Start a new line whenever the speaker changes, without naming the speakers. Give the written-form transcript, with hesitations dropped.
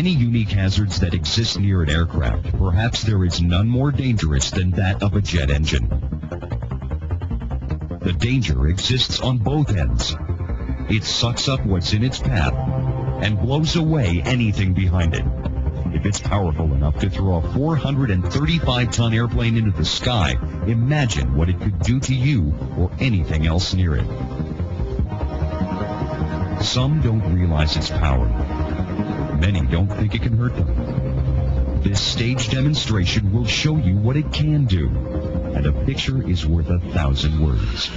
many unique hazards that exist near an aircraft, perhaps there is none more dangerous than that of a jet engine. The danger exists on both ends. It sucks up what's in its path and blows away anything behind it. If it's powerful enough to throw a 435-ton airplane into the sky, imagine what it could do to you or anything else near it. Some don't realize its power. Many don't think it can hurt them. This stage demonstration will show you what it can do, and a picture is worth 1,000 words.